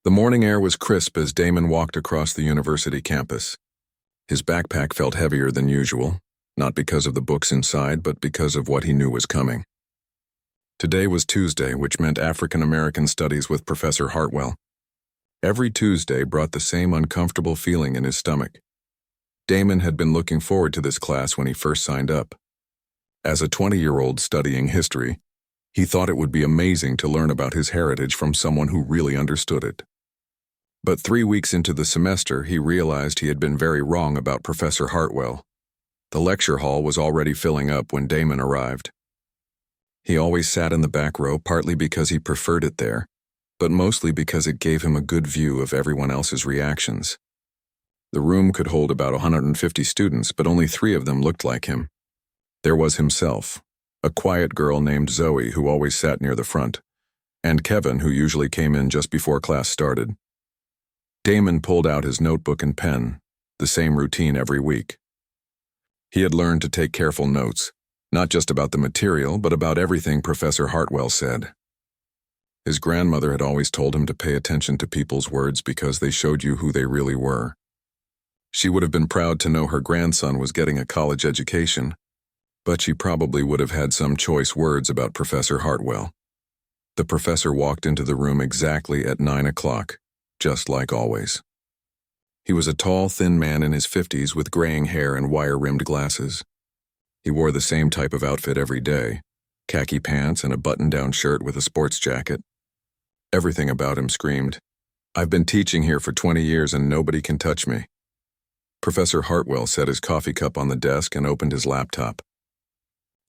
The morning air was crisp as Damon walked across the university campus. His backpack felt heavier than usual, not because of the books inside, but because of what he knew was coming. Today was Tuesday, which meant African American Studies with Professor Hartwell. Every Tuesday brought the same uncomfortable feeling in his stomach. Damon had been looking forward to this class when he first signed up. As a 20-year-old studying history, he thought it would be amazing to learn about his heritage from someone who really understood it. But 3 weeks into the semester, he realized he had been very wrong about Professor Hartwell. The lecture hall was already filling up when Damon arrived. He always sat in the back row, partly because he preferred it there, but mostly because it gave him a good view of everyone else's reactions. The room could hold about 150 students, but only 3 of them looked like him. There was himself, a quiet girl named Zoe who always sat near the front, and Kevin, who usually came in just before class started. Damon pulled out his notebook and pen, the same routine every week. He had learned to take careful notes, not just about the material, but about everything Professor Hartwell said. His grandmother had always told him to pay attention to people's words because they showed you who they really were. She would have been proud to know her grandson was getting a college education, but she probably would have had some choice words about Professor Hartwell. The professor walked into the room exactly at 9 o'clock, just like always. He was a tall, thin man in his 50s with graying hair and wire-rimmed glasses. He wore the same type of outfit every day, khaki pants and a button-down shirt with a sports jacket. Everything about him screamed, "I've been teaching here for 20 years and nobody can touch me." Professor Hartwell set his coffee cup on the desk and opened his laptop.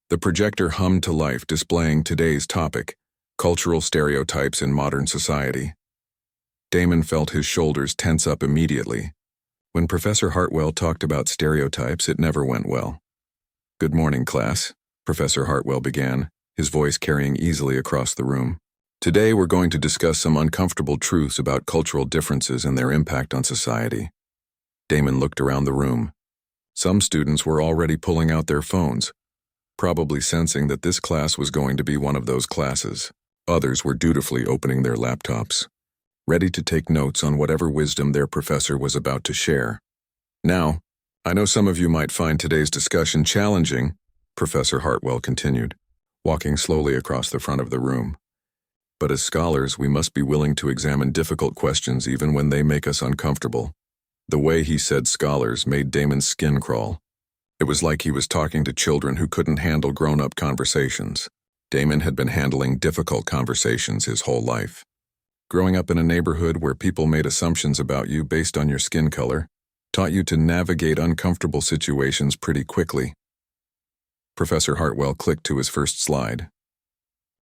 The projector hummed to life, displaying today's topic, cultural stereotypes in modern society. Damon felt his shoulders tense up immediately. When Professor Hartwell talked about stereotypes, it never went well. "Good morning, class," Professor Hartwell began, his voice carrying easily across the room. "Today we're going to discuss some uncomfortable truths about cultural differences and their impact on society." Damon looked around the room. Some students were already pulling out their phones, probably sensing that this class was going to be one of those classes. Others were dutifully opening their laptops, ready to take notes on whatever wisdom their professor was about to share. "Now, I know some of you might find today's discussion challenging," Professor Hartwell continued, walking slowly across the front of the room. "But as scholars, we must be willing to examine difficult questions even when they make us uncomfortable." The way he said scholars made Damon's skin crawl. It was like he was talking to children who couldn't handle grown-up conversations. Damon had been handling difficult conversations his whole life. Growing up in a neighborhood where people made assumptions about you based on your skin color taught you to navigate uncomfortable situations pretty quickly. Professor Hartwell clicked to his first slide.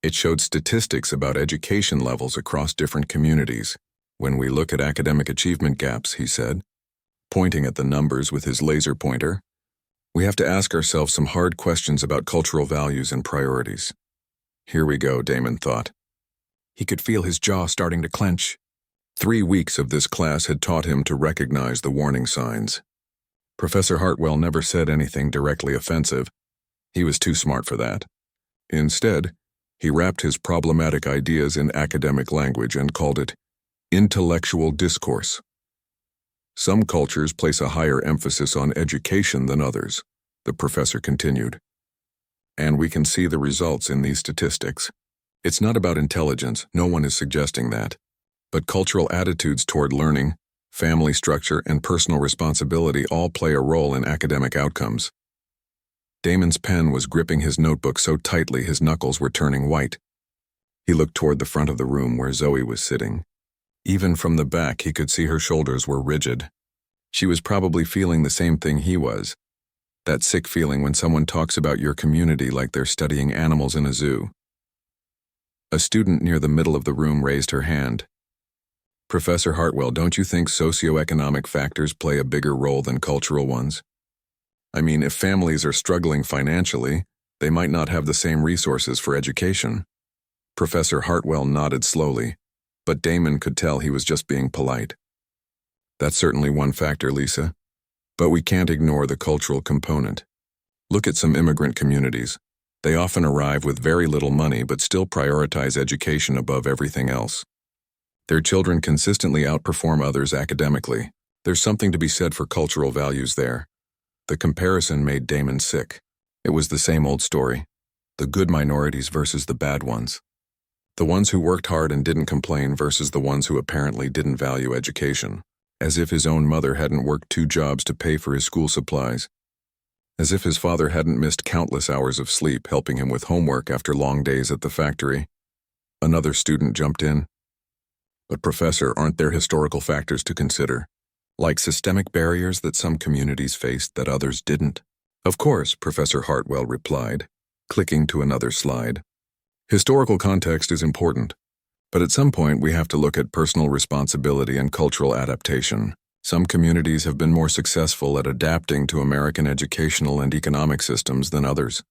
It showed statistics about education levels across different communities. "When we look at academic achievement gaps," he said, pointing at the numbers with his laser pointer, "we have to ask ourselves some hard questions about cultural values and priorities." Here we go, Damon thought. He could feel his jaw starting to clench. 3 weeks of this class had taught him to recognize the warning signs. Professor Hartwell never said anything directly offensive. He was too smart for that. Instead, he wrapped his problematic ideas in academic language and called it intellectual discourse. "Some cultures place a higher emphasis on education than others," the professor continued. "And we can see the results in these statistics. It's not about intelligence, no one is suggesting that. But cultural attitudes toward learning, family structure, and personal responsibility all play a role in academic outcomes." Damon's pen was gripping his notebook so tightly his knuckles were turning white. He looked toward the front of the room where Zoe was sitting. Even from the back, he could see her shoulders were rigid. She was probably feeling the same thing he was. That sick feeling when someone talks about your community like they're studying animals in a zoo. A student near the middle of the room raised her hand. "Professor Hartwell, don't you think socioeconomic factors play a bigger role than cultural ones? I mean, if families are struggling financially, they might not have the same resources for education." Professor Hartwell nodded slowly, but Damon could tell he was just being polite. "That's certainly one factor, Lisa. But we can't ignore the cultural component. Look at some immigrant communities. They often arrive with very little money but still prioritize education above everything else. Their children consistently outperform others academically. There's something to be said for cultural values there. The comparison made Damon sick. It was the same old story. The good minorities versus the bad ones. The ones who worked hard and didn't complain versus the ones who apparently didn't value education. As if his own mother hadn't worked 2 jobs to pay for his school supplies. As if his father hadn't missed countless hours of sleep helping him with homework after long days at the factory. Another student jumped in. But professor, aren't there historical factors to consider? Like systemic barriers that some communities faced that others didn't? Of course, Professor Hartwell replied, clicking to another slide. Historical context is important, but at some point we have to look at personal responsibility and cultural adaptation. Some communities have been more successful at adapting to American educational and economic systems than others.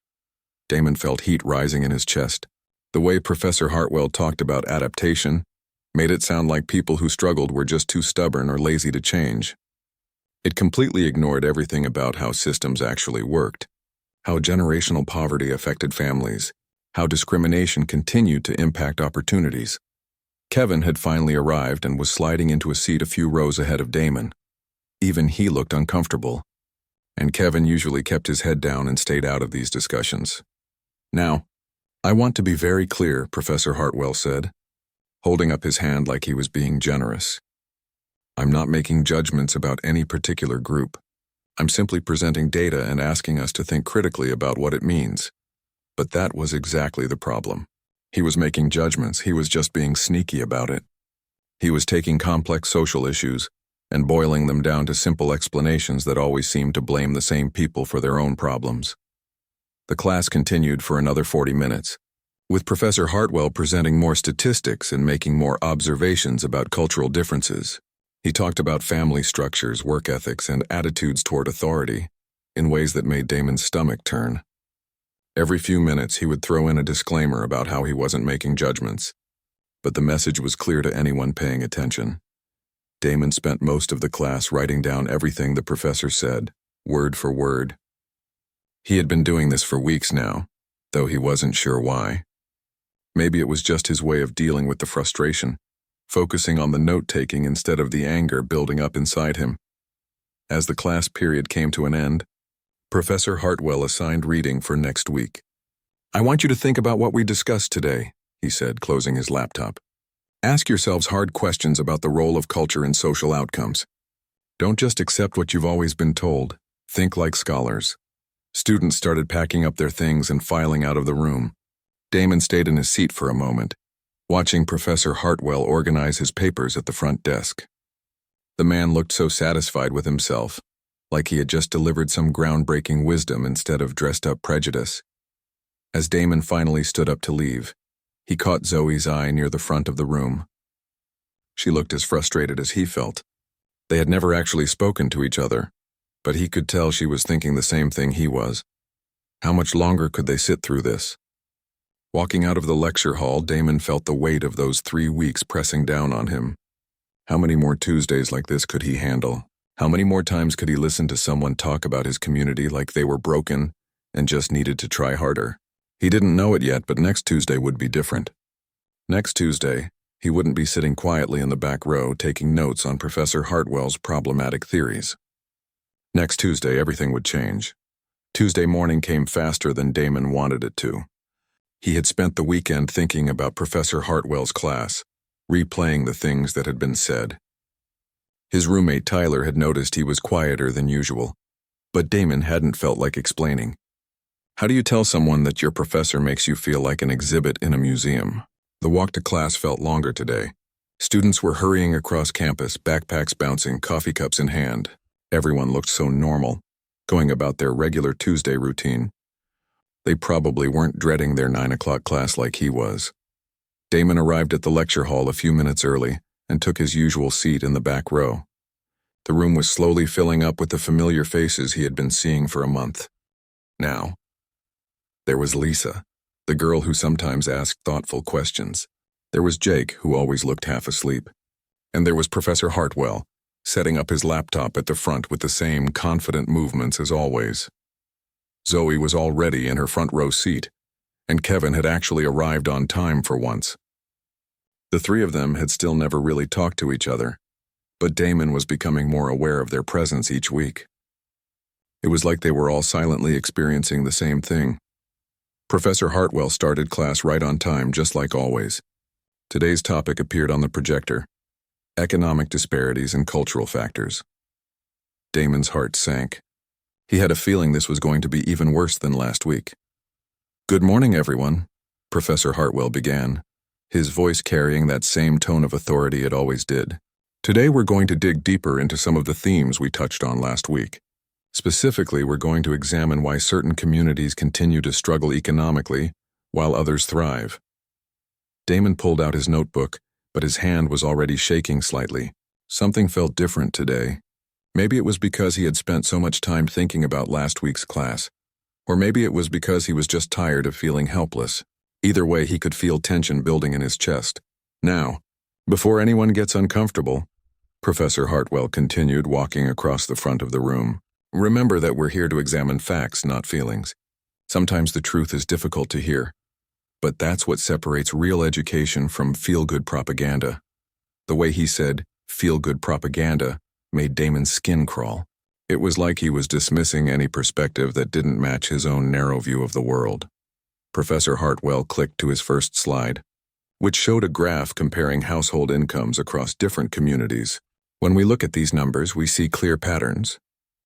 Damon felt heat rising in his chest. The way Professor Hartwell talked about adaptation made it sound like people who struggled were just too stubborn or lazy to change. It completely ignored everything about how systems actually worked, how generational poverty affected families, how discrimination continued to impact opportunities. Kevin had finally arrived and was sliding into a seat a few rows ahead of Damon. Even he looked uncomfortable, and Kevin usually kept his head down and stayed out of these discussions. Now, I want to be very clear, Professor Hartwell said, holding up his hand like he was being generous. I'm not making judgments about any particular group. I'm simply presenting data and asking us to think critically about what it means. But that was exactly the problem. He was making judgments, he was just being sneaky about it. He was taking complex social issues and boiling them down to simple explanations that always seemed to blame the same people for their own problems. The class continued for another 40 minutes, with Professor Hartwell presenting more statistics and making more observations about cultural differences. He talked about family structures, work ethics, and attitudes toward authority in ways that made Damon's stomach turn. Every few minutes, he would throw in a disclaimer about how he wasn't making judgments, but the message was clear to anyone paying attention. Damon spent most of the class writing down everything the professor said, word for word. He had been doing this for weeks now, though he wasn't sure why. Maybe it was just his way of dealing with the frustration, focusing on the note-taking instead of the anger building up inside him. As the class period came to an end, Professor Hartwell assigned reading for next week. I want you to think about what we discussed today, he said, closing his laptop. Ask yourselves hard questions about the role of culture in social outcomes. Don't just accept what you've always been told. Think like scholars. Students started packing up their things and filing out of the room. Damon stayed in his seat for a moment, watching Professor Hartwell organize his papers at the front desk. The man looked so satisfied with himself, like he had just delivered some groundbreaking wisdom instead of dressed-up prejudice. As Damon finally stood up to leave, he caught Zoe's eye near the front of the room. She looked as frustrated as he felt. They had never actually spoken to each other, but he could tell she was thinking the same thing he was. How much longer could they sit through this? Walking out of the lecture hall, Damon felt the weight of those 3 weeks pressing down on him. How many more Tuesdays like this could he handle? How many more times could he listen to someone talk about his community like they were broken and just needed to try harder? He didn't know it yet, but next Tuesday would be different. Next Tuesday, he wouldn't be sitting quietly in the back row taking notes on Professor Hartwell's problematic theories. Next Tuesday, everything would change. Tuesday morning came faster than Damon wanted it to. He had spent the weekend thinking about Professor Hartwell's class, replaying the things that had been said. His roommate Tyler had noticed he was quieter than usual, but Damon hadn't felt like explaining. How do you tell someone that your professor makes you feel like an exhibit in a museum? The walk to class felt longer today. Students were hurrying across campus, backpacks bouncing, coffee cups in hand. Everyone looked so normal, going about their regular Tuesday routine. They probably weren't dreading their 9 o'clock class like he was. Damon arrived at the lecture hall a few minutes early and took his usual seat in the back row. The room was slowly filling up with the familiar faces he had been seeing for a month. Now, there was Lisa, the girl who sometimes asked thoughtful questions. There was Jake, who always looked half asleep. And there was Professor Hartwell, setting up his laptop at the front with the same confident movements as always. Zoe was already in her front row seat, and Kevin had actually arrived on time for once. The three of them had still never really talked to each other, but Damon was becoming more aware of their presence each week. It was like they were all silently experiencing the same thing. Professor Hartwell started class right on time, just like always. Today's topic appeared on the projector: economic disparities and cultural factors. Damon's heart sank. He had a feeling this was going to be even worse than last week. "Good morning, everyone," Professor Hartwell began, his voice carrying that same tone of authority it always did. "Today we're going to dig deeper into some of the themes we touched on last week. Specifically, we're going to examine why certain communities continue to struggle economically while others thrive." Damon pulled out his notebook, but his hand was already shaking slightly. Something felt different today. Maybe it was because he had spent so much time thinking about last week's class, or maybe it was because he was just tired of feeling helpless. Either way, he could feel tension building in his chest. "Now, before anyone gets uncomfortable," Professor Hartwell continued, walking across the front of the room, "remember that we're here to examine facts, not feelings. Sometimes the truth is difficult to hear, but that's what separates real education from feel-good propaganda." The way he said, "feel-good propaganda," made Damon's skin crawl. It was like he was dismissing any perspective that didn't match his own narrow view of the world. Professor Hartwell clicked to his first slide, which showed a graph comparing household incomes across different communities. When we look at these numbers, we see clear patterns.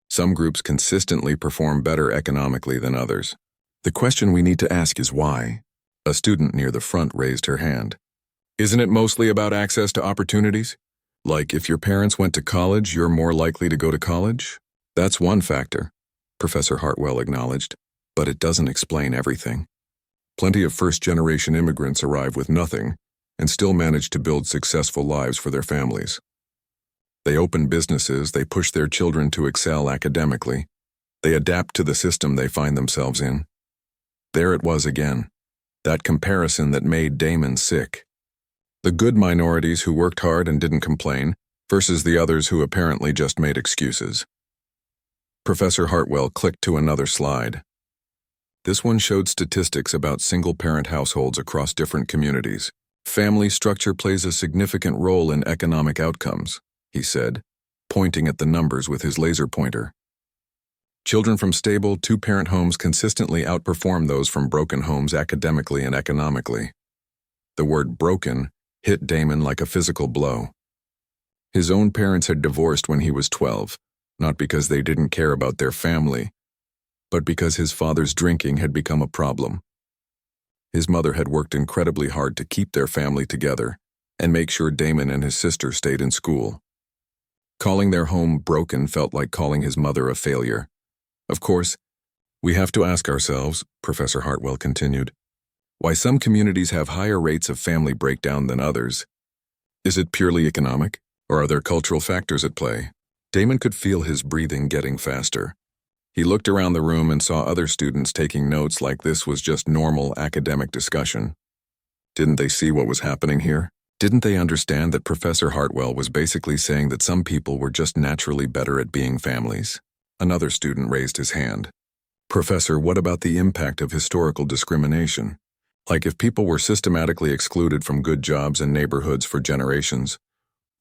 Some groups consistently perform better economically than others. The question we need to ask is why? A student near the front raised her hand. "Isn't it mostly about access to opportunities? Like if your parents went to college, you're more likely to go to college?" "That's one factor," Professor Hartwell acknowledged, "but it doesn't explain everything. Plenty of first-generation immigrants arrive with nothing and still manage to build successful lives for their families. They open businesses, they push their children to excel academically, they adapt to the system they find themselves in." There it was again, that comparison that made Damon sick. The good minorities who worked hard and didn't complain versus the others who apparently just made excuses. Professor Hartwell clicked to another slide. This one showed statistics about single-parent households across different communities. "Family structure plays a significant role in economic outcomes," he said, pointing at the numbers with his laser pointer. "Children from stable, two-parent homes consistently outperform those from broken homes academically and economically." The word broken hit Damon like a physical blow. His own parents had divorced when he was 12, not because they didn't care about their family, but because his father's drinking had become a problem. His mother had worked incredibly hard to keep their family together and make sure Damon and his sister stayed in school. Calling their home broken felt like calling his mother a failure. "Of course, we have to ask ourselves," Professor Hartwell continued, "why some communities have higher rates of family breakdown than others. Is it purely economic, or are there cultural factors at play?" Damon could feel his breathing getting faster. He looked around the room and saw other students taking notes like this was just normal academic discussion. Didn't they see what was happening here? Didn't they understand that Professor Hartwell was basically saying that some people were just naturally better at being families? Another student raised his hand. "Professor, what about the impact of historical discrimination? Like if people were systematically excluded from good jobs and neighborhoods for generations,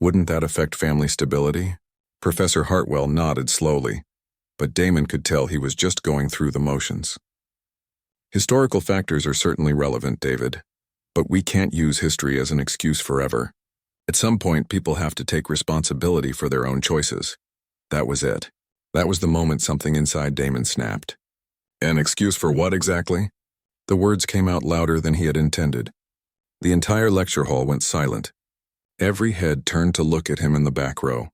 wouldn't that affect family stability?" Professor Hartwell nodded slowly, but Damon could tell he was just going through the motions. "Historical factors are certainly relevant, David, but we can't use history as an excuse forever. At some point, people have to take responsibility for their own choices." That was it. That was the moment something inside Damon snapped. "An excuse for what exactly?" The words came out louder than he had intended. The entire lecture hall went silent. Every head turned to look at him in the back row.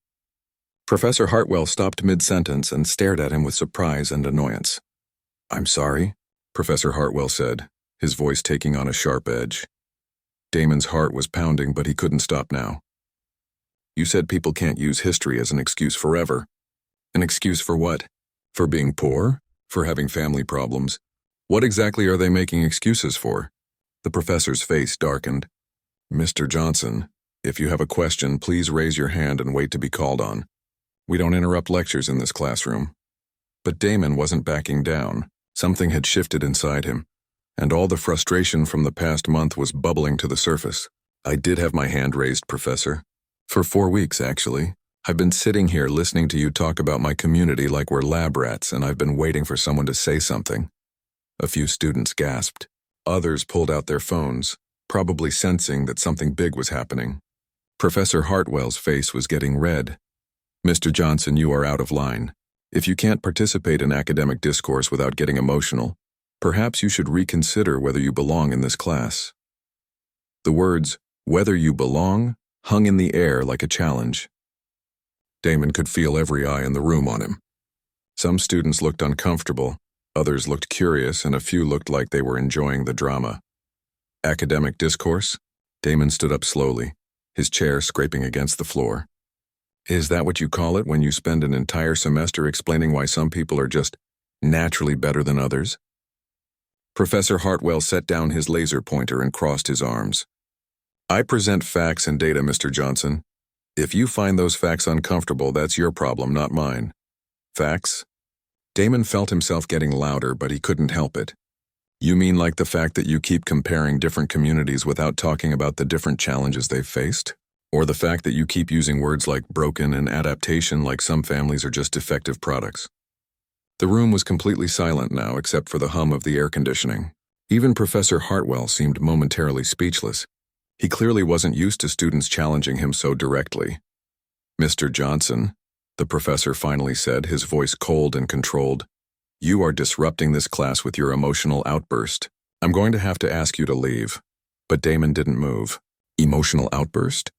Professor Hartwell stopped mid-sentence and stared at him with surprise and annoyance. "I'm sorry," Professor Hartwell said, his voice taking on a sharp edge. Damon's heart was pounding, but he couldn't stop now. "You said people can't use history as an excuse forever." "An excuse for what? For being poor? For having family problems? What exactly are they making excuses for?" The professor's face darkened. "Mr. Johnson, if you have a question, please raise your hand and wait to be called on. We don't interrupt lectures in this classroom." But Damon wasn't backing down. Something had shifted inside him, and all the frustration from the past month was bubbling to the surface. I did have my hand raised, Professor. For 4 weeks, actually. I've been sitting here listening to you talk about my community like we're lab rats, and I've been waiting for someone to say something. A few students gasped. Others pulled out their phones, probably sensing that something big was happening. Professor Hartwell's face was getting red. Mr. Johnson, you are out of line. If you can't participate in academic discourse without getting emotional, perhaps you should reconsider whether you belong in this class. The words, "whether you belong," hung in the air like a challenge. Damon could feel every eye in the room on him. Some students looked uncomfortable, others looked curious, and a few looked like they were enjoying the drama. Academic discourse? Damon stood up slowly, his chair scraping against the floor. Is that what you call it when you spend an entire semester explaining why some people are just naturally better than others? Professor Hartwell set down his laser pointer and crossed his arms. I present facts and data, Mr. Johnson. If you find those facts uncomfortable, that's your problem, not mine. Facts? Damon felt himself getting louder, but he couldn't help it. You mean like the fact that you keep comparing different communities without talking about the different challenges they've faced? Or the fact that you keep using words like broken and adaptation like some families are just defective products? The room was completely silent now except for the hum of the air conditioning. Even Professor Hartwell seemed momentarily speechless. He clearly wasn't used to students challenging him so directly. Mr. Johnson, the professor finally said, his voice cold and controlled, you are disrupting this class with your emotional outburst. I'm going to have to ask you to leave. But Damon didn't move. Emotional outburst?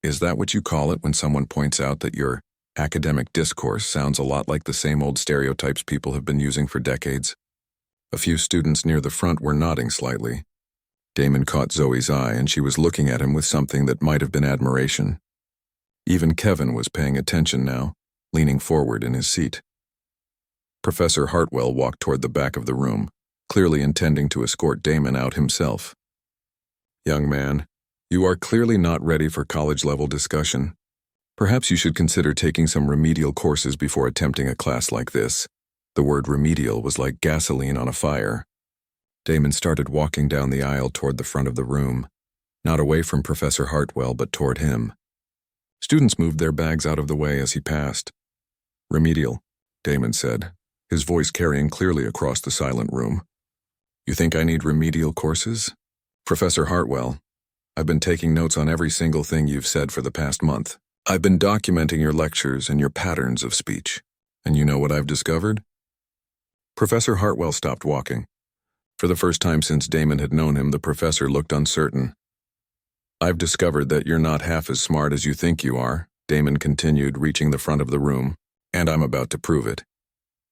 Is that what you call it when someone points out that your academic discourse sounds a lot like the same old stereotypes people have been using for decades? A few students near the front were nodding slightly. Damon caught Zoe's eye, and she was looking at him with something that might have been admiration. Even Kevin was paying attention now, leaning forward in his seat. Professor Hartwell walked toward the back of the room, clearly intending to escort Damon out himself. Young man, you are clearly not ready for college-level discussion. Perhaps you should consider taking some remedial courses before attempting a class like this. The word remedial was like gasoline on a fire. Damon started walking down the aisle toward the front of the room, not away from Professor Hartwell, but toward him. Students moved their bags out of the way as he passed. Remedial, Damon said, his voice carrying clearly across the silent room. You think I need remedial courses? Professor Hartwell, I've been taking notes on every single thing you've said for the past month. I've been documenting your lectures and your patterns of speech. And you know what I've discovered? Professor Hartwell stopped walking. For the first time since Damon had known him, the professor looked uncertain. I've discovered that you're not half as smart as you think you are, Damon continued, reaching the front of the room, and I'm about to prove it.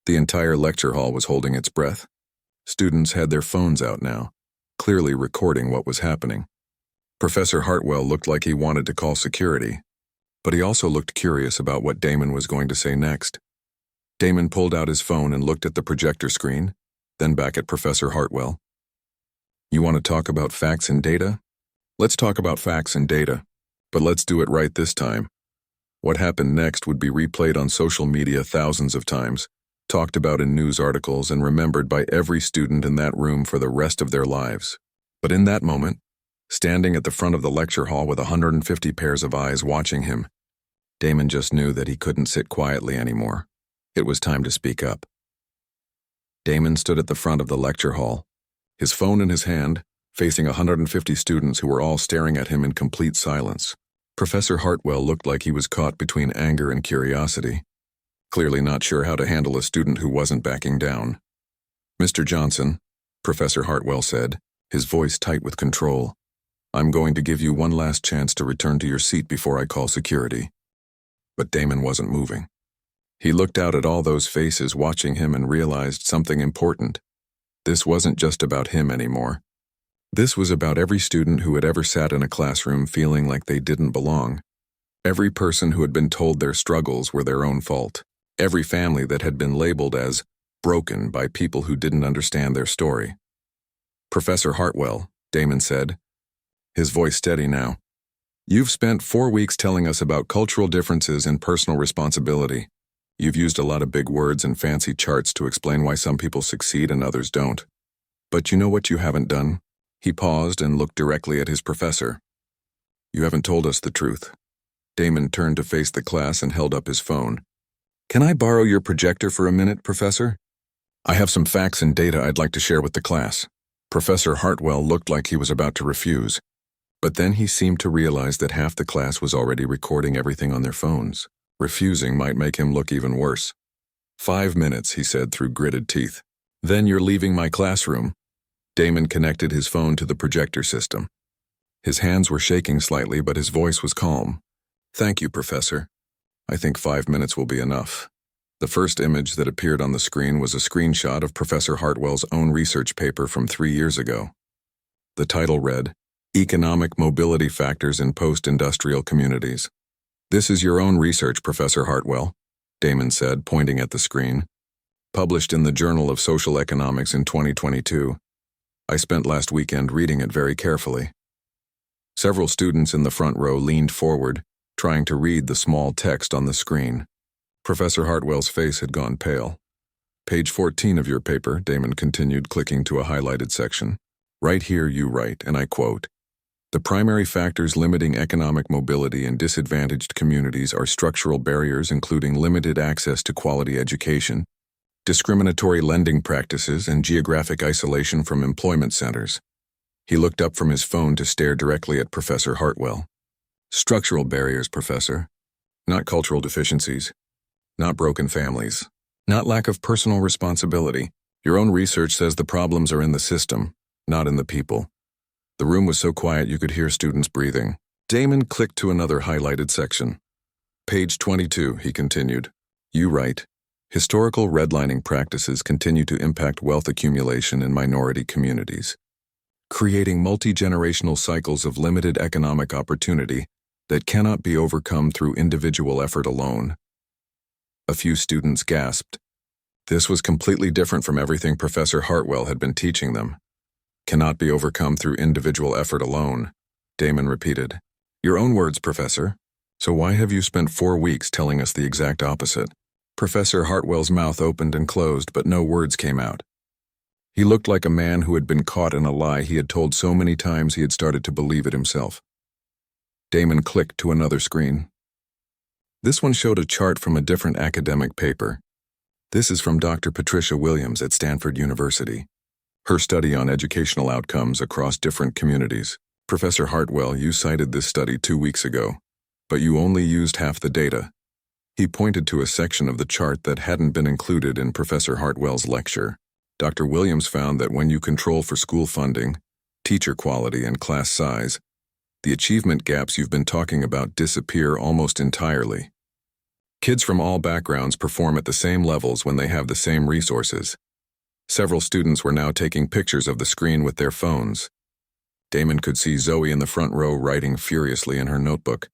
The entire lecture hall was holding its breath. Students had their phones out now, clearly recording what was happening. Professor Hartwell looked like he wanted to call security, but he also looked curious about what Damon was going to say next. Damon pulled out his phone and looked at the projector screen, then back at Professor Hartwell. You want to talk about facts and data? Let's talk about facts and data, but let's do it right this time. What happened next would be replayed on social media thousands of times, talked about in news articles, and remembered by every student in that room for the rest of their lives. But in that moment, standing at the front of the lecture hall with 150 pairs of eyes watching him, Damon just knew that he couldn't sit quietly anymore. It was time to speak up. Damon stood at the front of the lecture hall, his phone in his hand, facing 150 students who were all staring at him in complete silence. Professor Hartwell looked like he was caught between anger and curiosity, clearly not sure how to handle a student who wasn't backing down. Mr. Johnson, Professor Hartwell said, his voice tight with control, I'm going to give you one last chance to return to your seat before I call security. But Damon wasn't moving. He looked out at all those faces watching him and realized something important. This wasn't just about him anymore. This was about every student who had ever sat in a classroom feeling like they didn't belong. Every person who had been told their struggles were their own fault. Every family that had been labeled as broken by people who didn't understand their story. Professor Hartwell, Damon said, his voice steady now. You've spent 4 weeks telling us about cultural differences and personal responsibility. You've used a lot of big words and fancy charts to explain why some people succeed and others don't. But you know what you haven't done? He paused and looked directly at his professor. You haven't told us the truth. Damon turned to face the class and held up his phone. Can I borrow your projector for a minute, Professor? I have some facts and data I'd like to share with the class. Professor Hartwell looked like he was about to refuse, but then he seemed to realize that half the class was already recording everything on their phones. Refusing might make him look even worse. 5 minutes, he said through gritted teeth. Then you're leaving my classroom. Damon connected his phone to the projector system. His hands were shaking slightly, but his voice was calm. Thank you, Professor. I think 5 minutes will be enough. The first image that appeared on the screen was a screenshot of Professor Hartwell's own research paper from 3 years ago. The title read, Economic Mobility Factors in Post-Industrial Communities. This is your own research, Professor Hartwell, Damon said, pointing at the screen. Published in the Journal of Social Economics in 2022. I spent last weekend reading it very carefully. Several students in the front row leaned forward, trying to read the small text on the screen. Professor Hartwell's face had gone pale. Page 14 of your paper, Damon continued, clicking to a highlighted section. Right here you write, and I quote, the primary factors limiting economic mobility in disadvantaged communities are structural barriers including limited access to quality education, discriminatory lending practices, and geographic isolation from employment centers. He looked up from his phone to stare directly at Professor Hartwell. Structural barriers, Professor. Not cultural deficiencies. Not broken families. Not lack of personal responsibility. Your own research says the problems are in the system, not in the people. The room was so quiet you could hear students breathing. Damon clicked to another highlighted section. Page 22, he continued. You write, historical redlining practices continue to impact wealth accumulation in minority communities, creating multi-generational cycles of limited economic opportunity that cannot be overcome through individual effort alone. A few students gasped. This was completely different from everything Professor Hartwell had been teaching them. Cannot be overcome through individual effort alone, Damon repeated. Your own words, Professor. So why have you spent 4 weeks telling us the exact opposite? Professor Hartwell's mouth opened and closed, but no words came out. He looked like a man who had been caught in a lie he had told so many times he had started to believe it himself. Damon clicked to another screen. This one showed a chart from a different academic paper. This is from Dr. Patricia Williams at Stanford University. Her study on educational outcomes across different communities. Professor Hartwell, you cited this study 2 weeks ago, but you only used half the data. He pointed to a section of the chart that hadn't been included in Professor Hartwell's lecture. Dr. Williams found that when you control for school funding, teacher quality, and class size, the achievement gaps you've been talking about disappear almost entirely. Kids from all backgrounds perform at the same levels when they have the same resources. Several students were now taking pictures of the screen with their phones. Damon could see Zoe in the front row writing furiously in her notebook.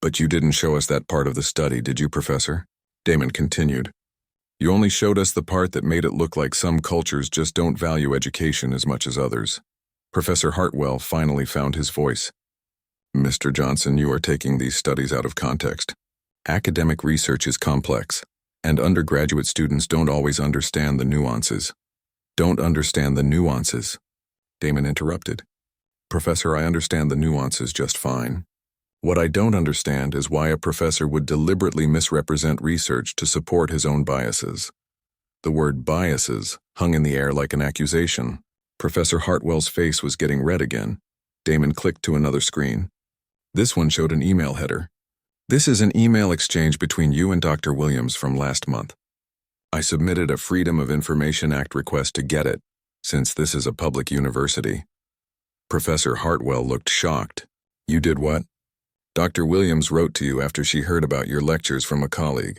But you didn't show us that part of the study, did you, Professor? Damon continued. You only showed us the part that made it look like some cultures just don't value education as much as others. Professor Hartwell finally found his voice. Mr. Johnson, you are taking these studies out of context. Academic research is complex, and undergraduate students don't always understand the nuances. Don't understand the nuances. Damon interrupted. Professor, I understand the nuances just fine. What I don't understand is why a professor would deliberately misrepresent research to support his own biases. The word biases hung in the air like an accusation. Professor Hartwell's face was getting red again. Damon clicked to another screen. This one showed an email header. This is an email exchange between you and Dr. Williams from last month. I submitted a Freedom of Information Act request to get it, since this is a public university. Professor Hartwell looked shocked. You did what? Dr. Williams wrote to you after she heard about your lectures from a colleague.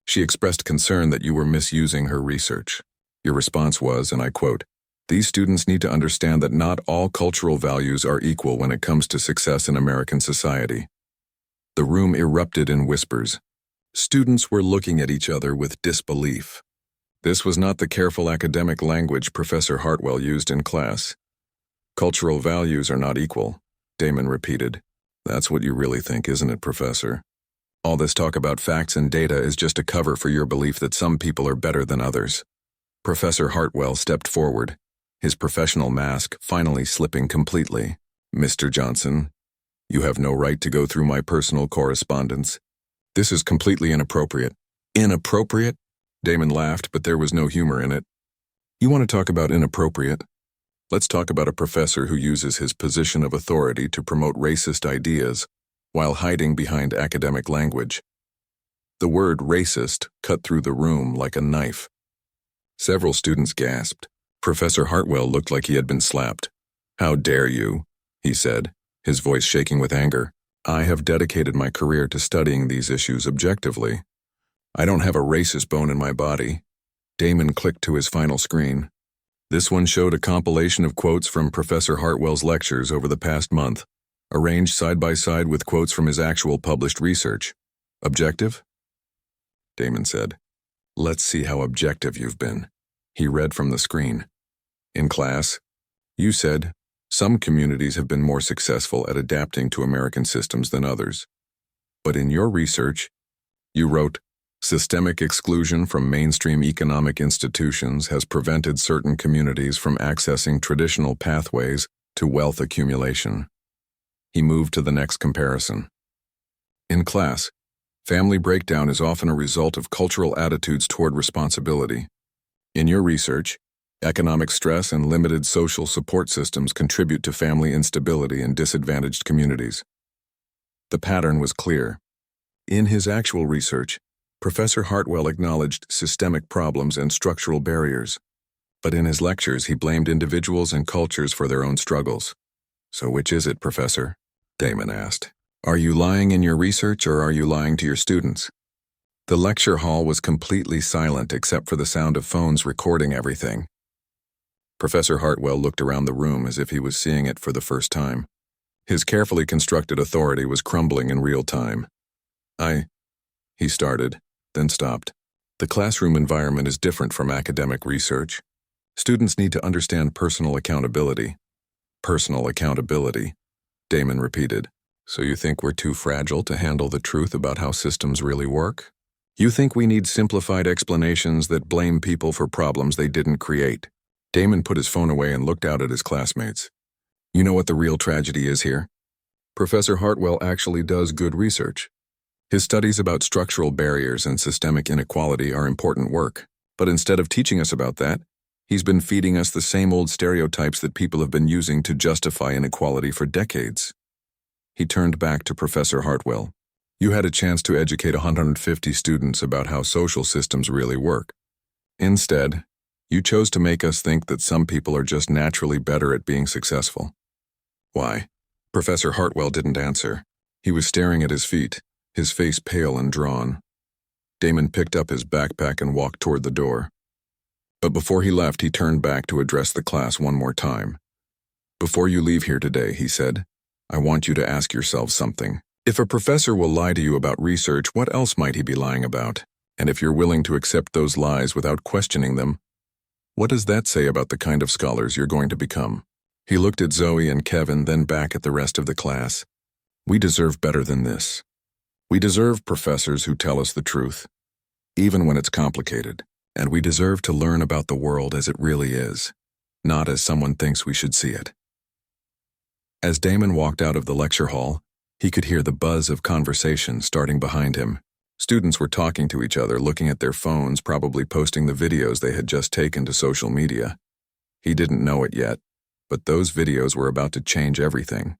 She expressed concern that you were misusing her research. Your response was, and I quote, "These students need to understand that not all cultural values are equal when it comes to success in American society." The room erupted in whispers. Students were looking at each other with disbelief. This was not the careful academic language Professor Hartwell used in class. Cultural values are not equal, Damon repeated. That's what you really think, isn't it, Professor? All this talk about facts and data is just a cover for your belief that some people are better than others. Professor Hartwell stepped forward, his professional mask finally slipping completely. Mr. Johnson, You have no right to go through my personal correspondence. This is completely inappropriate. Inappropriate? Damon laughed, but there was no humor in it. You want to talk about inappropriate? Let's talk about a professor who uses his position of authority to promote racist ideas while hiding behind academic language. The word racist cut through the room like a knife. Several students gasped. Professor Hartwell looked like he had been slapped. "How dare you?" he said, his voice shaking with anger. "I have dedicated my career to studying these issues objectively. I don't have a racist bone in my body." Damon clicked to his final screen. This one showed a compilation of quotes from Professor Hartwell's lectures over the past month, arranged side by side with quotes from his actual published research. "Objective?" Damon said. "Let's see how objective you've been." He read from the screen. "In class, you said, some communities have been more successful at adapting to American systems than others. But in your research, you wrote, systemic exclusion from mainstream economic institutions has prevented certain communities from accessing traditional pathways to wealth accumulation." He moved to the next comparison. "In class, family breakdown is often a result of cultural attitudes toward responsibility. In your research, economic stress and limited social support systems contribute to family instability in disadvantaged communities." The pattern was clear. In his actual research, Professor Hartwell acknowledged systemic problems and structural barriers, but in his lectures he blamed individuals and cultures for their own struggles. "So which is it, Professor?" Damon asked. "Are you lying in your research or are you lying to your students?" The lecture hall was completely silent except for the sound of phones recording everything. Professor Hartwell looked around the room as if he was seeing it for the first time. His carefully constructed authority was crumbling in real time. He started, then stopped. "The classroom environment is different from academic research. Students need to understand personal accountability." "Personal accountability," Damon repeated. "So you think we're too fragile to handle the truth about how systems really work? You think we need simplified explanations that blame people for problems they didn't create?" Damon put his phone away and looked out at his classmates. "You know what the real tragedy is here? Professor Hartwell actually does good research. His studies about structural barriers and systemic inequality are important work, but instead of teaching us about that, he's been feeding us the same old stereotypes that people have been using to justify inequality for decades." He turned back to Professor Hartwell. "You had a chance to educate 150 students about how social systems really work. Instead, you chose to make us think that some people are just naturally better at being successful." "Why?" Professor Hartwell didn't answer. He was staring at his feet, his face pale and drawn. Damon picked up his backpack and walked toward the door. But before he left, he turned back to address the class one more time. "Before you leave here today," he said, "I want you to ask yourself something. If a professor will lie to you about research, what else might he be lying about? And if you're willing to accept those lies without questioning them, what does that say about the kind of scholars you're going to become?" He looked at Zoe and Kevin, then back at the rest of the class. "We deserve better than this. We deserve professors who tell us the truth, even when it's complicated, and we deserve to learn about the world as it really is, not as someone thinks we should see it." As Damon walked out of the lecture hall, he could hear the buzz of conversation starting behind him. Students were talking to each other, looking at their phones, probably posting the videos they had just taken to social media. He didn't know it yet, but those videos were about to change everything.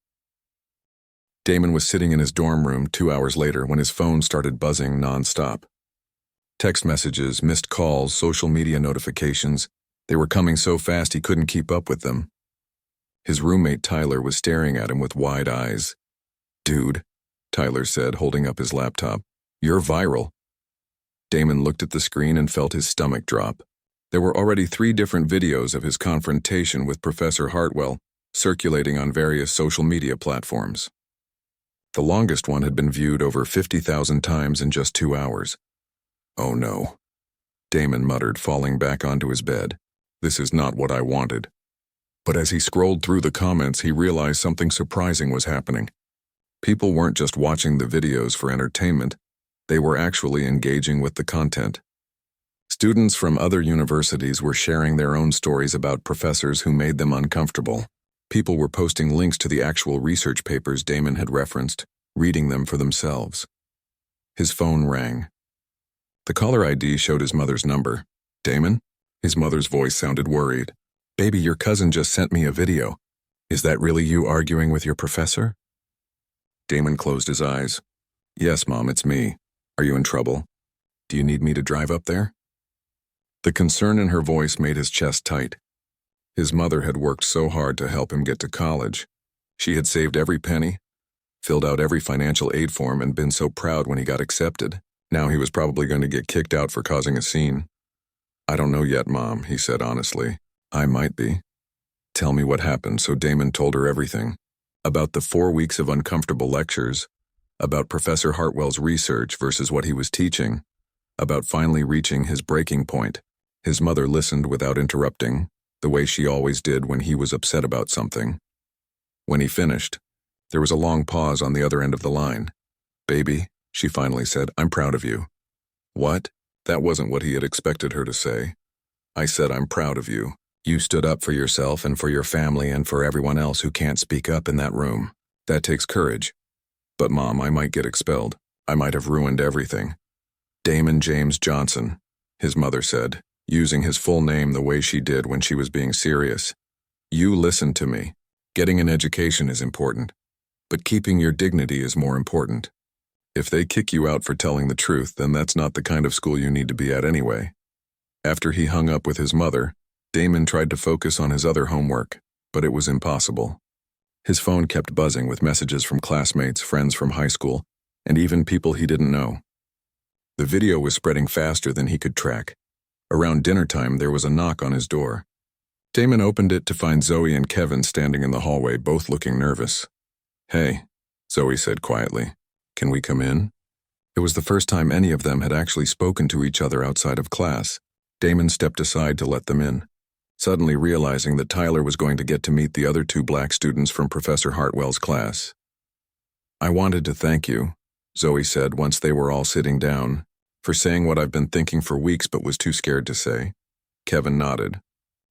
Damon was sitting in his dorm room 2 hours later when his phone started buzzing nonstop. Text messages, missed calls, social media notifications, they were coming so fast he couldn't keep up with them. His roommate Tyler was staring at him with wide eyes. "Dude," Tyler said, holding up his laptop, "you're viral." Damon looked at the screen and felt his stomach drop. There were already 3 different videos of his confrontation with Professor Hartwell circulating on various social media platforms. The longest one had been viewed over 50,000 times in just 2 hours. "Oh no," Damon muttered, falling back onto his bed. "This is not what I wanted." But as he scrolled through the comments, he realized something surprising was happening. People weren't just watching the videos for entertainment, they were actually engaging with the content. Students from other universities were sharing their own stories about professors who made them uncomfortable. People were posting links to the actual research papers Damon had referenced, reading them for themselves. His phone rang. The caller ID showed his mother's number. Damon? His mother's voice sounded worried. Baby, your cousin just sent me a video. Is that really you arguing with your professor? Damon closed his eyes. Yes, Mom, it's me. Are you in trouble? Do you need me to drive up there? The concern in her voice made his chest tight. His mother had worked so hard to help him get to college. She had saved every penny, filled out every financial aid form, and been so proud when he got accepted. Now he was probably going to get kicked out for causing a scene. I don't know yet, Mom, he said honestly. I might be. Tell me what happened. So Damon told her everything. About the 4 weeks of uncomfortable lectures, about Professor Hartwell's research versus what he was teaching, about finally reaching his breaking point. His mother listened without interrupting, the way she always did when he was upset about something. When he finished, there was a long pause on the other end of the line. Baby, she finally said, I'm proud of you. What? That wasn't what he had expected her to say. I said, I'm proud of you. You stood up for yourself and for your family and for everyone else who can't speak up in that room. That takes courage. But Mom, I might get expelled. I might have ruined everything. Damon James Johnson, his mother said, using his full name the way she did when she was being serious. You listen to me. Getting an education is important, but keeping your dignity is more important. If they kick you out for telling the truth, then that's not the kind of school you need to be at anyway. After he hung up with his mother, Damon tried to focus on his other homework, but it was impossible. His phone kept buzzing with messages from classmates, friends from high school, and even people he didn't know. The video was spreading faster than he could track. Around dinner time, there was a knock on his door. Damon opened it to find Zoe and Kevin standing in the hallway, both looking nervous. Hey, Zoe said quietly. Can we come in? It was the first time any of them had actually spoken to each other outside of class. Damon stepped aside to let them in, suddenly realizing that Tyler was going to get to meet the other 2 black students from Professor Hartwell's class. I wanted to thank you, Zoe said once they were all sitting down, for saying what I've been thinking for weeks but was too scared to say. Kevin nodded.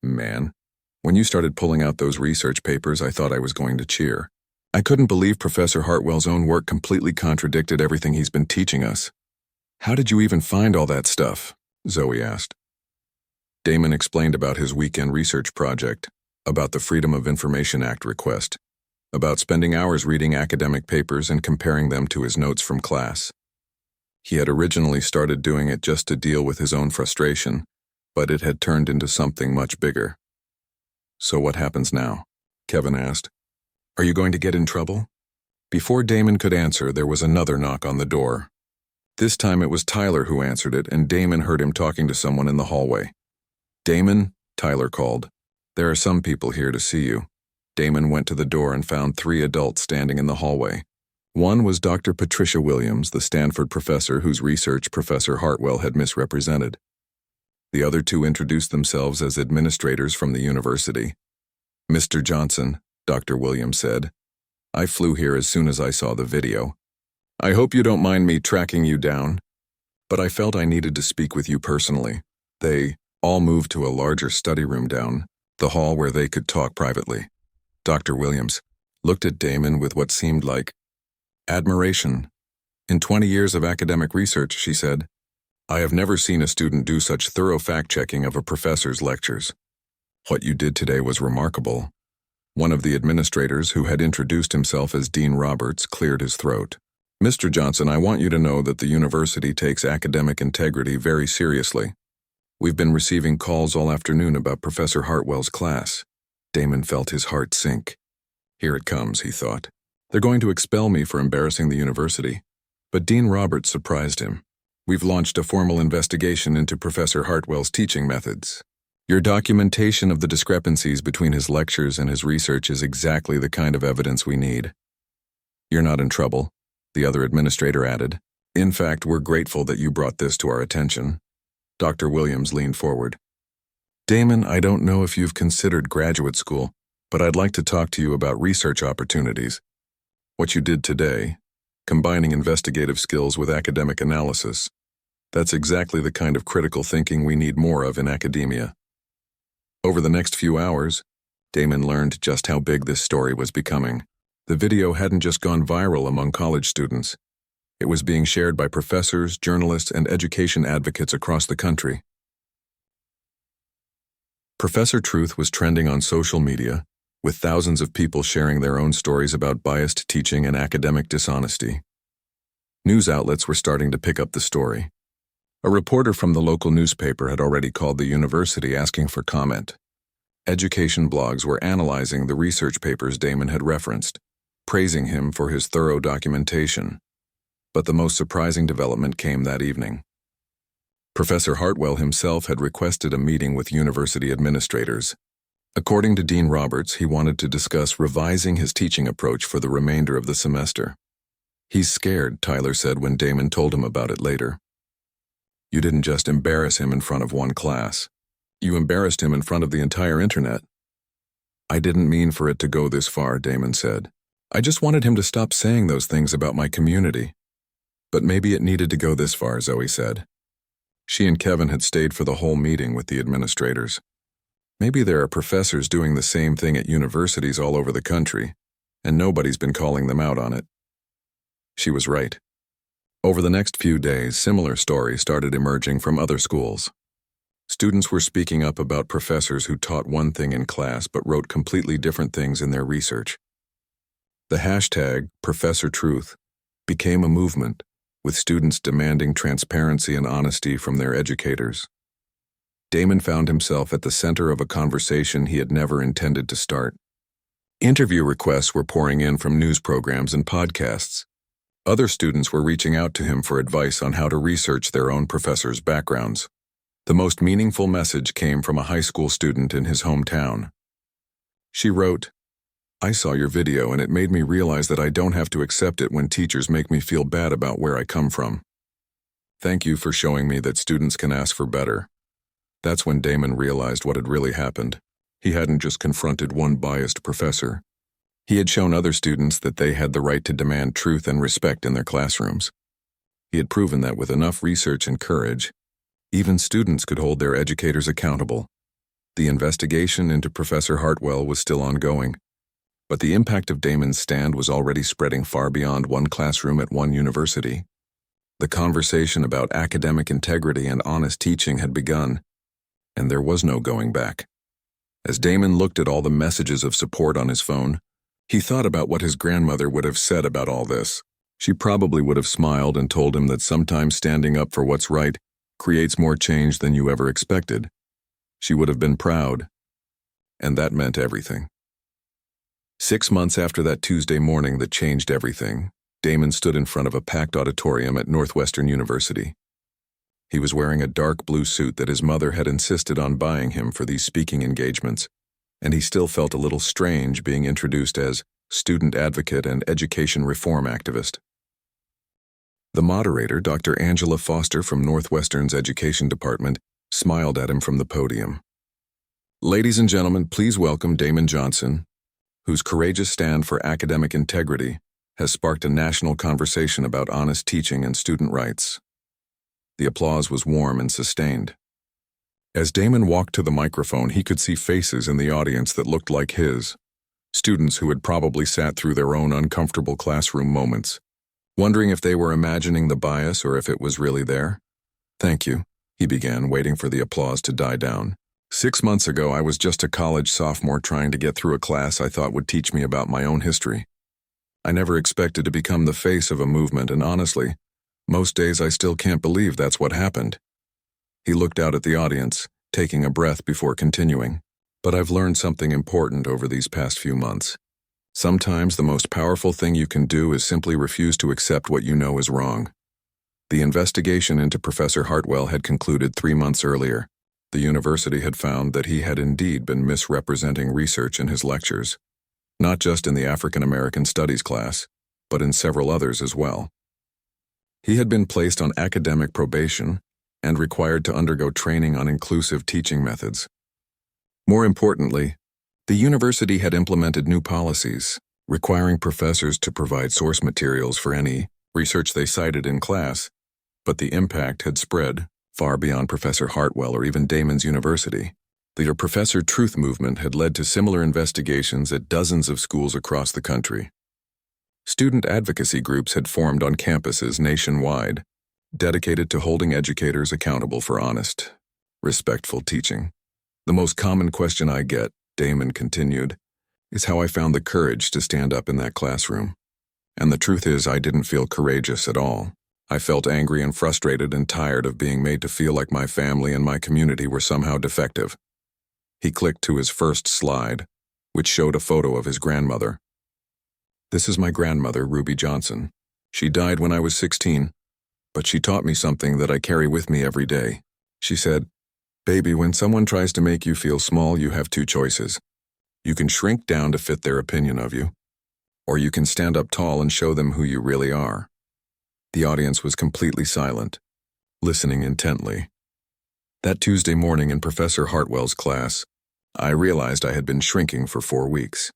Man, when you started pulling out those research papers, I thought I was going to cheer. I couldn't believe Professor Hartwell's own work completely contradicted everything he's been teaching us. How did you even find all that stuff? Zoe asked. Damon explained about his weekend research project, about the Freedom of Information Act request, about spending hours reading academic papers and comparing them to his notes from class. He had originally started doing it just to deal with his own frustration, but it had turned into something much bigger. So what happens now? Kevin asked. Are you going to get in trouble? Before Damon could answer, there was another knock on the door. This time it was Tyler who answered it, and Damon heard him talking to someone in the hallway. Damon, Tyler called. There are some people here to see you. Damon went to the door and found 3 adults standing in the hallway. One was Dr. Patricia Williams, the Stanford professor whose research Professor Hartwell had misrepresented. The other 2 introduced themselves as administrators from the university. Mr. Johnson, Dr. Williams said, I flew here as soon as I saw the video. I hope you don't mind me tracking you down, but I felt I needed to speak with you personally. They all moved to a larger study room down the hall where they could talk privately. Dr. Williams looked at Damon with what seemed like admiration. In 20 years of academic research, she said, I have never seen a student do such thorough fact-checking of a professor's lectures. What you did today was remarkable. One of the administrators, who had introduced himself as Dean Roberts, cleared his throat. Mr. Johnson, I want you to know that the university takes academic integrity very seriously. We've been receiving calls all afternoon about Professor Hartwell's class. Damon felt his heart sink. Here it comes, he thought. They're going to expel me for embarrassing the university. But Dean Roberts surprised him. We've launched a formal investigation into Professor Hartwell's teaching methods. Your documentation of the discrepancies between his lectures and his research is exactly the kind of evidence we need. You're not in trouble, the other administrator added. In fact, we're grateful that you brought this to our attention. Dr. Williams leaned forward. Damon, I don't know if you've considered graduate school, but I'd like to talk to you about research opportunities. What you did today, combining investigative skills with academic analysis, that's exactly the kind of critical thinking we need more of in academia. Over the next few hours, Damon learned just how big this story was becoming. The video hadn't just gone viral among college students. It was being shared by professors, journalists, and education advocates across the country. Professor Truth was trending on social media, with thousands of people sharing their own stories about biased teaching and academic dishonesty. News outlets were starting to pick up the story. A reporter from the local newspaper had already called the university asking for comment. Education blogs were analyzing the research papers Damon had referenced, praising him for his thorough documentation. But the most surprising development came that evening. Professor Hartwell himself had requested a meeting with university administrators. According to Dean Roberts, he wanted to discuss revising his teaching approach for the remainder of the semester. "He's scared," Tyler said when Damon told him about it later. "You didn't just embarrass him in front of one class. You embarrassed him in front of the entire internet." "I didn't mean for it to go this far," Damon said. "I just wanted him to stop saying those things about my community." "But maybe it needed to go this far," Zoe said. She and Kevin had stayed for the whole meeting with the administrators. "Maybe there are professors doing the same thing at universities all over the country, and nobody's been calling them out on it." She was right. Over the next few days, similar stories started emerging from other schools. Students were speaking up about professors who taught one thing in class but wrote completely different things in their research. The hashtag #ProfessorTruth became a movement, with students demanding transparency and honesty from their educators. Damon found himself at the center of a conversation he had never intended to start. Interview requests were pouring in from news programs and podcasts. Other students were reaching out to him for advice on how to research their own professors' backgrounds. The most meaningful message came from a high school student in his hometown. She wrote, "I saw your video and it made me realize that I don't have to accept it when teachers make me feel bad about where I come from. Thank you for showing me that students can ask for better." That's when Damon realized what had really happened. He hadn't just confronted one biased professor. He had shown other students that they had the right to demand truth and respect in their classrooms. He had proven that with enough research and courage, even students could hold their educators accountable. The investigation into Professor Hartwell was still ongoing, but the impact of Damon's stand was already spreading far beyond one classroom at one university. The conversation about academic integrity and honest teaching had begun, and there was no going back. As Damon looked at all the messages of support on his phone, he thought about what his grandmother would have said about all this. She probably would have smiled and told him that sometimes standing up for what's right creates more change than you ever expected. She would have been proud, and that meant everything. 6 months after that Tuesday morning that changed everything, Damon stood in front of a packed auditorium at Northwestern University. He was wearing a dark blue suit that his mother had insisted on buying him for these speaking engagements, and he still felt a little strange being introduced as student advocate and education reform activist. The moderator, Dr. Angela Foster from Northwestern's Education Department, smiled at him from the podium. "Ladies and gentlemen, please welcome Damon Johnson, whose courageous stand for academic integrity has sparked a national conversation about honest teaching and student rights." The applause was warm and sustained. As Damon walked to the microphone, he could see faces in the audience that looked like his, students who had probably sat through their own uncomfortable classroom moments, wondering if they were imagining the bias or if it was really there. "Thank you," he began, waiting for the applause to die down. 6 months ago, I was just a college sophomore trying to get through a class I thought would teach me about my own history. I never expected to become the face of a movement, and honestly, most days I still can't believe that's what happened." He looked out at the audience, taking a breath before continuing. "But I've learned something important over these past few months. Sometimes the most powerful thing you can do is simply refuse to accept what you know is wrong." The investigation into Professor Hartwell had concluded 3 months earlier. The university had found that he had indeed been misrepresenting research in his lectures, not just in the African American Studies class, but in several others as well. He had been placed on academic probation and required to undergo training on inclusive teaching methods. More importantly, the university had implemented new policies, requiring professors to provide source materials for any research they cited in class, but the impact had spread far beyond Professor Hartwell or even Damon's university. The Your Professor Truth movement had led to similar investigations at dozens of schools across the country. Student advocacy groups had formed on campuses nationwide, dedicated to holding educators accountable for honest, respectful teaching. The most common question I get, Damon continued, is how I found the courage to stand up in that classroom. And the truth is, I didn't feel courageous at all. I felt angry and frustrated and tired of being made to feel like my family and my community were somehow defective. He clicked to his first slide, which showed a photo of his grandmother. This is my grandmother, Ruby Johnson. She died when I was 16, but she taught me something that I carry with me every day. She said, "Baby, when someone tries to make you feel small, you have two choices. You can shrink down to fit their opinion of you, or you can stand up tall and show them who you really are." The audience was completely silent, listening intently. That Tuesday morning in Professor Hartwell's class, I realized I had been shrinking for 4 weeks.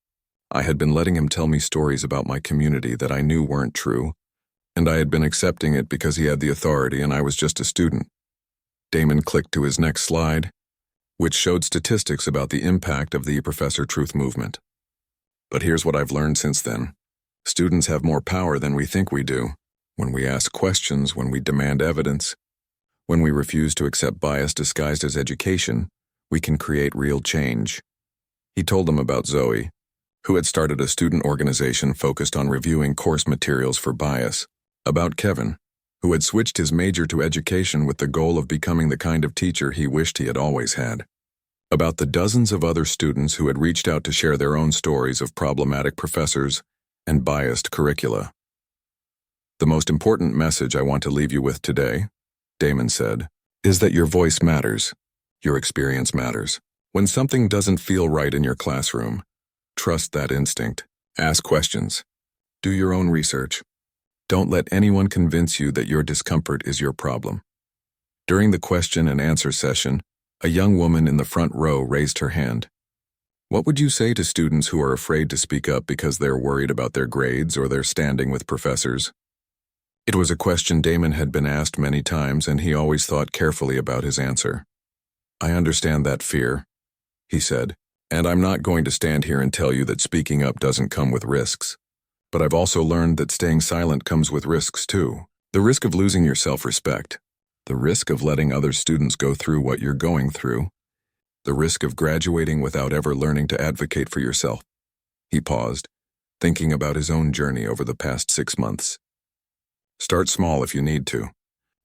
I had been letting him tell me stories about my community that I knew weren't true, and I had been accepting it because he had the authority and I was just a student. Damon clicked to his next slide, which showed statistics about the impact of the Professor Truth movement. But here's what I've learned since then. Students have more power than we think we do. When we ask questions, when we demand evidence, when we refuse to accept bias disguised as education, we can create real change. He told them about Zoe, who had started a student organization focused on reviewing course materials for bias, about Kevin, who had switched his major to education with the goal of becoming the kind of teacher he wished he had always had, about the dozens of other students who had reached out to share their own stories of problematic professors and biased curricula. "The most important message I want to leave you with today," Damon said, "is that your voice matters. Your experience matters. When something doesn't feel right in your classroom, trust that instinct. Ask questions. Do your own research. Don't let anyone convince you that your discomfort is your problem." During the question and answer session, a young woman in the front row raised her hand. What would you say to students who are afraid to speak up because they're worried about their grades or their standing with professors? It was a question Damon had been asked many times, and he always thought carefully about his answer. "I understand that fear," he said, "and I'm not going to stand here and tell you that speaking up doesn't come with risks. But I've also learned that staying silent comes with risks too. The risk of losing your self-respect, the risk of letting other students go through what you're going through, the risk of graduating without ever learning to advocate for yourself." He paused, thinking about his own journey over the past 6 months. Start small if you need to.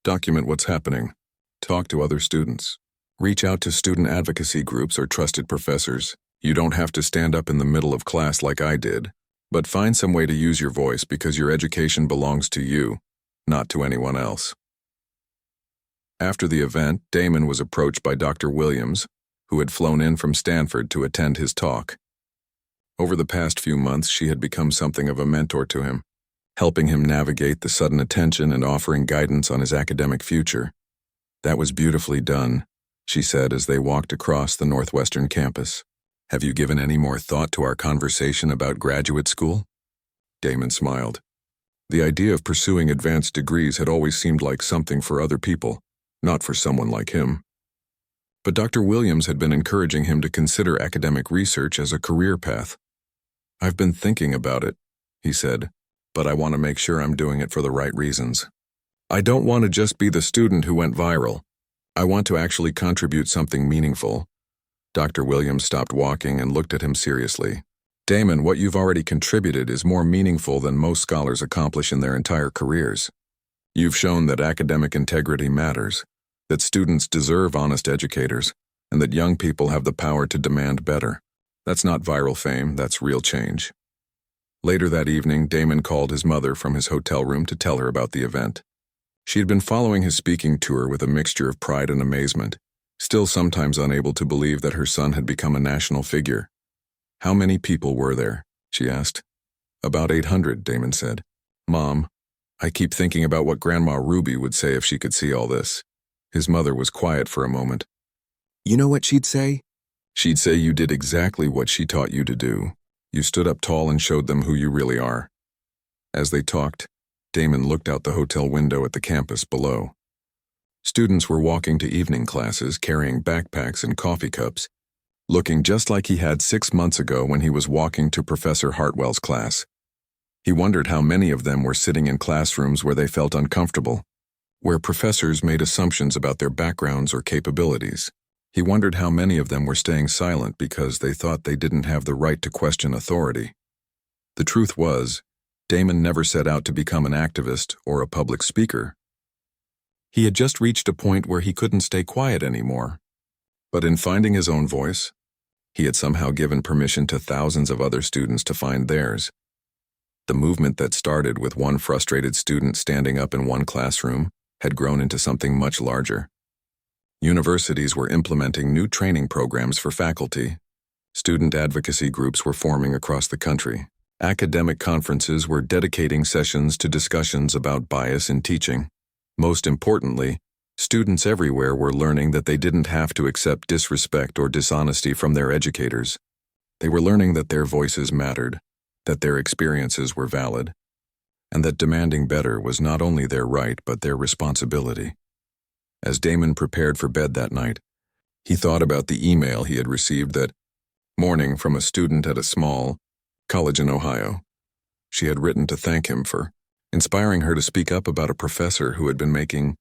Document what's happening. Talk to other students. Reach out to student advocacy groups or trusted professors. You don't have to stand up in the middle of class like I did, but find some way to use your voice because your education belongs to you, not to anyone else. After the event, Damon was approached by Dr. Williams, who had flown in from Stanford to attend his talk. Over the past few months, she had become something of a mentor to him, helping him navigate the sudden attention and offering guidance on his academic future. "That was beautifully done," she said as they walked across the Northwestern campus. "Have you given any more thought to our conversation about graduate school?" Damon smiled. The idea of pursuing advanced degrees had always seemed like something for other people, not for someone like him. But Dr. Williams had been encouraging him to consider academic research as a career path. "I've been thinking about it," he said, "but I want to make sure I'm doing it for the right reasons. I don't want to just be the student who went viral. I want to actually contribute something meaningful." Dr. Williams stopped walking and looked at him seriously. "Damon, what you've already contributed is more meaningful than most scholars accomplish in their entire careers. You've shown that academic integrity matters, that students deserve honest educators, and that young people have the power to demand better. That's not viral fame, that's real change." Later that evening, Damon called his mother from his hotel room to tell her about the event. She had been following his speaking tour with a mixture of pride and amazement, still sometimes unable to believe that her son had become a national figure. "How many people were there?" she asked. "About 800, Damon said. "Mom, I keep thinking about what Grandma Ruby would say if she could see all this." His mother was quiet for a moment. "You know what she'd say?" "She'd say you did exactly what she taught you to do. You stood up tall and showed them who you really are." As they talked, Damon looked out the hotel window at the campus below. Students were walking to evening classes carrying backpacks and coffee cups, looking just like he had 6 months ago when he was walking to Professor Hartwell's class. He wondered how many of them were sitting in classrooms where they felt uncomfortable, where professors made assumptions about their backgrounds or capabilities. He wondered how many of them were staying silent because they thought they didn't have the right to question authority. The truth was, Damon never set out to become an activist or a public speaker. He had just reached a point where he couldn't stay quiet anymore. But in finding his own voice, he had somehow given permission to thousands of other students to find theirs. The movement that started with one frustrated student standing up in one classroom had grown into something much larger. Universities were implementing new training programs for faculty. Student advocacy groups were forming across the country. Academic conferences were dedicating sessions to discussions about bias in teaching. Most importantly, students everywhere were learning that they didn't have to accept disrespect or dishonesty from their educators. They were learning that their voices mattered, that their experiences were valid, and that demanding better was not only their right but their responsibility. As Damon prepared for bed that night, he thought about the email he had received that morning from a student at a small college in Ohio. She had written to thank him for inspiring her to speak up about a professor who had been making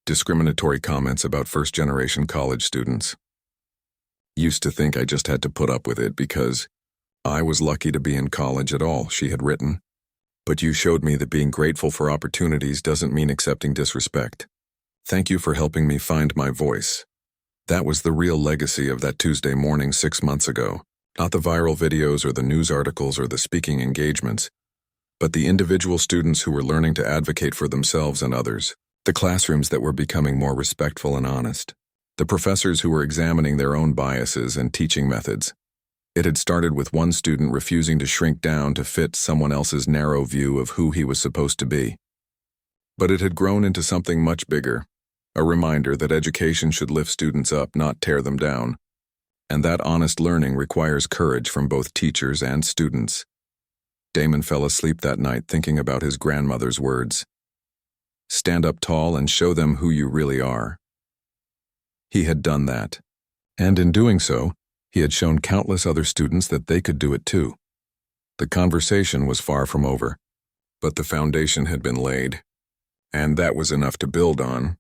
discriminatory comments about first-generation college students. Used to think I just had to put up with it because I was lucky to be in college at all, she had written. But you showed me that being grateful for opportunities doesn't mean accepting disrespect. Thank you for helping me find my voice. That was the real legacy of that Tuesday morning 6 months ago. Not the viral videos or the news articles or the speaking engagements, but the individual students who were learning to advocate for themselves and others. The classrooms that were becoming more respectful and honest. The professors who were examining their own biases and teaching methods. It had started with one student refusing to shrink down to fit someone else's narrow view of who he was supposed to be. But it had grown into something much bigger, a reminder that education should lift students up, not tear them down. And that honest learning requires courage from both teachers and students. Damon fell asleep that night thinking about his grandmother's words. Stand up tall and show them who you really are. He had done that. And in doing so, he had shown countless other students that they could do it too. The conversation was far from over, but the foundation had been laid. And that was enough to build on.